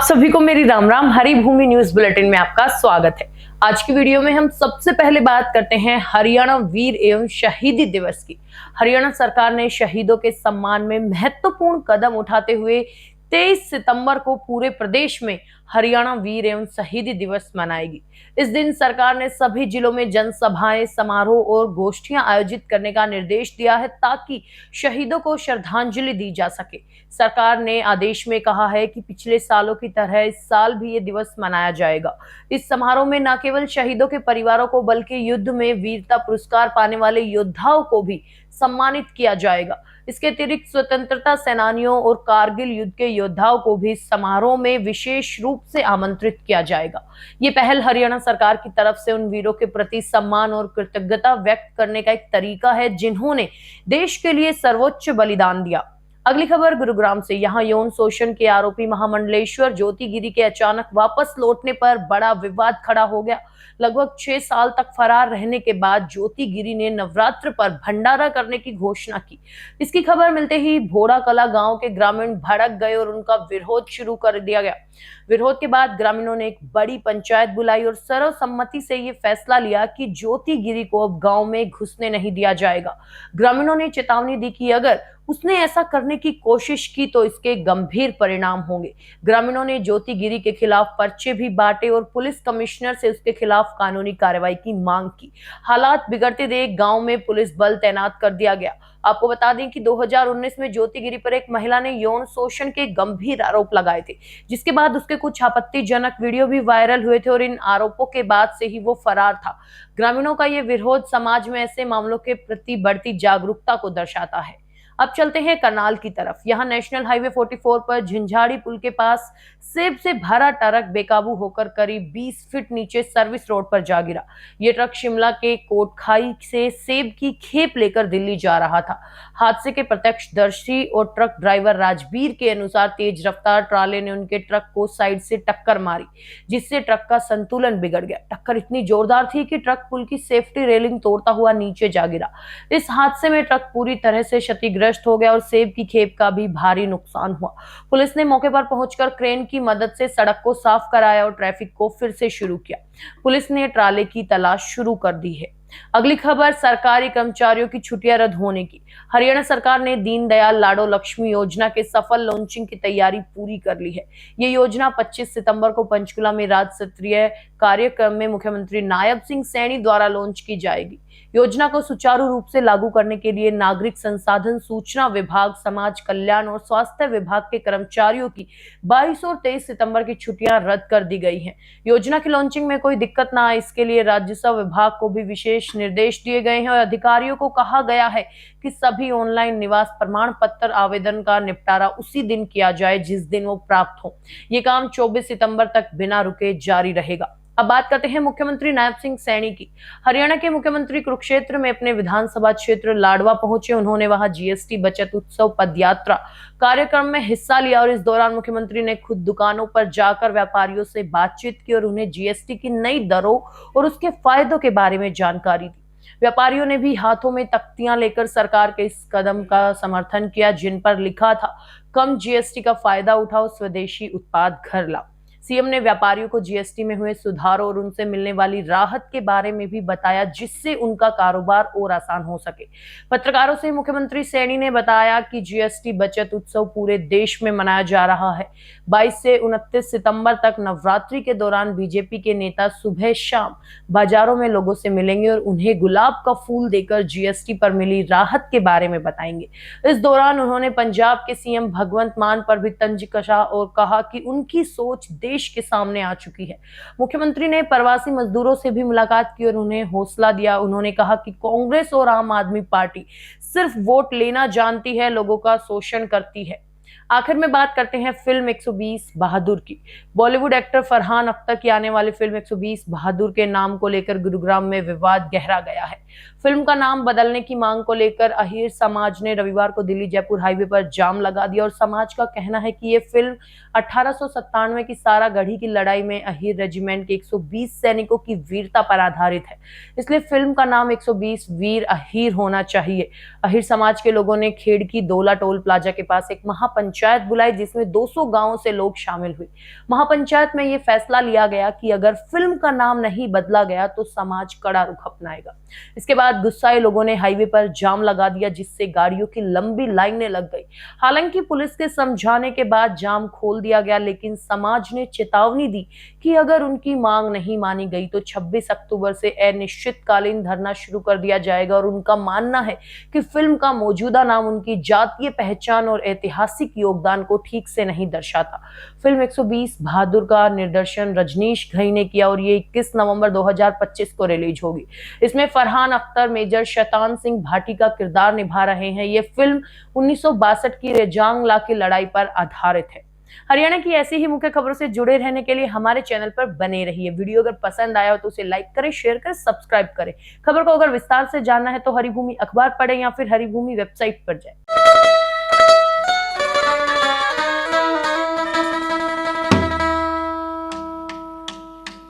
आप सभी को मेरी राम राम। हरी भूमि न्यूज बुलेटिन में आपका स्वागत है। आज की वीडियो में हम सबसे पहले बात करते हैं हरियाणा वीर एवं शहीदी दिवस की। हरियाणा सरकार ने शहीदों के सम्मान में महत्वपूर्ण कदम उठाते हुए 23 सितंबर को पूरे प्रदेश में हरियाणा वीर एवं शहीदी दिवस मनाएगी। इस दिन सरकार ने सभी जिलों में जनसभाएं, समारोह और गोष्ठियां आयोजित करने का निर्देश दिया है ताकि शहीदों को श्रद्धांजलि दी जा सके। सरकार ने आदेश में कहा है कि पिछले सालों की तरह इस साल भी ये दिवस मनाया जाएगा। इस समारोह में न केवल शहीदों के परिवारों को बल्कि युद्ध में वीरता पुरस्कार पाने वाले योद्धाओं को भी सम्मानित किया जाएगा। इसके अतिरिक्त स्वतंत्रता सेनानियों और कारगिल युद्ध के योद्धाओं को भी समारोह में विशेष रूप से आमंत्रित किया जाएगा। ये पहल हरियाणा सरकार की तरफ से उन वीरों के प्रति सम्मान और कृतज्ञता व्यक्त करने का एक तरीका है जिन्होंने देश के लिए सर्वोच्च बलिदान दिया। अगली खबर गुरुग्राम से। यहाँ यौन शोषण के आरोपी महामंडलेश्वर ज्योति गिरी के अचानक वापस लौटने पर बड़ा विवाद खड़ा हो गया। लगभग 6 साल तक फरार रहने के बाद ज्योति गिरी ने नवरात्र पर भंडारा करने की घोषणा की। इसकी खबर मिलते ही भोड़ा कला गांव के ग्रामीण भड़क गए और उनका विरोध शुरू कर दिया गया। विरोध के बाद ग्रामीणों ने एक बड़ी पंचायत बुलाई और सर्वसम्मति से ये फैसला लिया कि ज्योति गिरी को अब गांव में घुसने नहीं दिया जाएगा। ग्रामीणों ने चेतावनी दी कि अगर उसने ऐसा करने की कोशिश की तो इसके गंभीर परिणाम होंगे। ग्रामीणों ने ज्योति गिरी के खिलाफ पर्चे भी बांटे और पुलिस कमिश्नर से उसके खिलाफ कानूनी कार्रवाई की मांग की। हालात बिगड़ते देख गांव में पुलिस बल तैनात कर दिया गया। आपको बता दें कि 2019 में ज्योति गिरी पर एक महिला ने यौन शोषण के गंभीर आरोप लगाए थे, जिसके बाद उसके कुछ आपत्तिजनक वीडियो भी वायरल हुए थे और इन आरोपों के बाद से ही वो फरार था। ग्रामीणों का ये विरोध समाज में ऐसे मामलों के प्रति बढ़ती जागरूकता को दर्शाता है। अब चलते हैं करनाल की तरफ। यहाँ नेशनल हाईवे 44 पर झंझाड़ी पुल के पास सेब से भरा ट्रक बेकाबू होकर करीब 20 फीट नीचे सर्विस रोड पर जा गिरा। ये ट्रक शिमला के कोटखाई से सेब की खेप लेकर दिल्ली जा रहा था। हादसे के प्रत्यक्षदर्शी और ट्रक ड्राइवर राजवीर के अनुसार तेज रफ्तार ट्राले ने उनके ट्रक को साइड से टक्कर मारी, जिससे ट्रक का संतुलन बिगड़ गया। टक्कर इतनी जोरदार थी कि ट्रक पुल की सेफ्टी रेलिंग तोड़ता हुआ नीचे जा गिरा। इस हादसे में ट्रक पूरी तरह से क्षतिग्रस्त हो गया और सेब की खेप का भी भारी नुकसान हुआ। पुलिस ने मौके पर पहुंचकर क्रेन की मदद से सड़क को साफ कराया और ट्रैफिक को फिर से शुरू किया। पुलिस ने ट्राले की तलाश शुरू कर दी है। अगली खबर सरकारी कर्मचारियों की छुट्टियां रद्द होने की। हरियाणा सरकार ने दीनदयाल लाडो लक्ष्मी योजना के सफल लॉन्चिंग की तैयारी पूरी कर ली है। ये योजना 25 सितंबर को पंचकुला में राज्य स्तरीय कार्यक्रम में मुख्यमंत्री नायब सिंह सैनी द्वारा लॉन्च की जाएगी। योजना को सुचारू रूप से लागू करने के लिए नागरिक संसाधन, सूचना विभाग, समाज कल्याण और स्वास्थ्य विभाग के कर्मचारियों की 22 और 23 सितंबर की छुट्टियां रद्द कर दी गई हैं। योजना की लॉन्चिंग में कोई दिक्कत ना आए, इसके लिए राजस्व विभाग को भी विशेष निर्देश दिए गए हैं और अधिकारियों को कहा गया है कि सभी ऑनलाइन निवास प्रमाण पत्र आवेदन का निपटारा उसी दिन किया जाए जिस दिन वो प्राप्त हो। ये काम 24 सितंबर तक बिना रुके जारी रहेगा। अब बात करते हैं मुख्यमंत्री नायब सिंह सैनी की। हरियाणा के मुख्यमंत्री कुरुक्षेत्र में अपने विधानसभा क्षेत्र लाडवा पहुंचे। उन्होंने वहां जीएसटी बचत उत्सव पदयात्रा कार्यक्रम में हिस्सा लिया और इस दौरान मुख्यमंत्री ने खुद दुकानों पर जाकर व्यापारियों से बातचीत की और उन्हें जीएसटी की नई दरों और उसके फायदों के बारे में जानकारी दी। व्यापारियों ने भी हाथों में तख्तियां लेकर सरकार के इस कदम का समर्थन किया, जिन पर लिखा था कम जीएसटी का फायदा उठाओ, स्वदेशी उत्पाद घर लाओ। सीएम ने व्यापारियों को जीएसटी में हुए सुधारों और उनसे मिलने वाली राहत के बारे में भी बताया, जिससे उनका कारोबार और आसान हो सके। पत्रकारों से मुख्यमंत्री सैनी ने बताया कि जीएसटी बचत उत्सव पूरे देश में मनाया जा रहा है। 22 से 29 सितंबर तक नवरात्रि के दौरान बीजेपी के नेता सुबह शाम बाजारों में लोगों से मिलेंगे और उन्हें गुलाब का फूल देकर जीएसटी पर मिली राहत के बारे में बताएंगे। इस दौरान उन्होंने पंजाब के सीएम भगवंत मान पर भी तंज कसा और कहा कि उनकी सोच देश के सामने आ चुकी है। मुख्यमंत्री ने प्रवासी मजदूरों से भी मुलाकात की और उन्हें हौसला दिया। उन्होंने कहा कि कांग्रेस और आम आदमी पार्टी सिर्फ वोट लेना जानती है, लोगों का शोषण करती है। आखिर में बात करते हैं फिल्म 120 बहादुर की। बॉलीवुड एक्टर फरहान अख्तर की आने वाली फिल्म 120 बहादुर के नाम को लेकर गुरुग्राम में विवाद गहरा गया है। फिल्म का नाम बदलने की मांग को लेकर अहीर समाज ने रविवार को दिल्ली जयपुर हाईवे पर जाम लगा दिया और समाज का कहना है कि ये फिल्म 1897 की सारागढ़ी की लड़ाई में अहीर रेजिमेंट के 120 सैनिकों की वीरता पर आधारित है, इसलिए फिल्म का नाम 120 वीर अहीर होना चाहिए। अहीर समाज के लोगों ने खेड़की दोला टोल प्लाजा के पास एक महापंचायत बुलाई जिसमें 200 गांवों से लोग शामिल हुए। महापंचायत में यह फैसला लिया गया कि अगर फिल्म का नाम नहीं बदला गया तो समाज कड़ा रुख अपनाएगा। इसके बाद गुस्साए लोगों ने हाईवे पर जाम लगा दिया जिससे गाड़ियों की लंबी लाइनें लग गई। हालांकि पुलिस के समझाने के बाद जाम खोल दिया गया, लेकिन समाज ने चेतावनी दी कि अगर उनकी मांग नहीं मानी गई तो 26 अक्टूबर से अनिश्चितकालीन धरना शुरू कर दिया जाएगा और उनका मानना है कि फिल्म का मौजूदा नाम उनकी जातीय पहचान और ऐतिहासिक योगदान को ठीक से नहीं दर्शाता। फिल्म 120 बहादुर का निर्देशन रजनीश घई ने किया और ये 21 नवंबर 2025 को रिलीज होगी। इसमें फरहान अख्तर मेजर शैतान सिंह भाटी का किरदार निभा रहे हैं। ये फिल्म 1962 की रेजांगला की लड़ाई पर आधारित है। हरियाणा की ऐसी ही मुख्य खबरों से जुड़े रहने के लिए हमारे चैनल पर बने रहिए। वीडियो अगर पसंद आया हो तो उसे लाइक करें, शेयर करें, सब्सक्राइब करें। खबर को अगर विस्तार से जानना है तो हरिभूमि अखबार पढ़ें या फिर हरिभूमि वेबसाइट पर जाएं।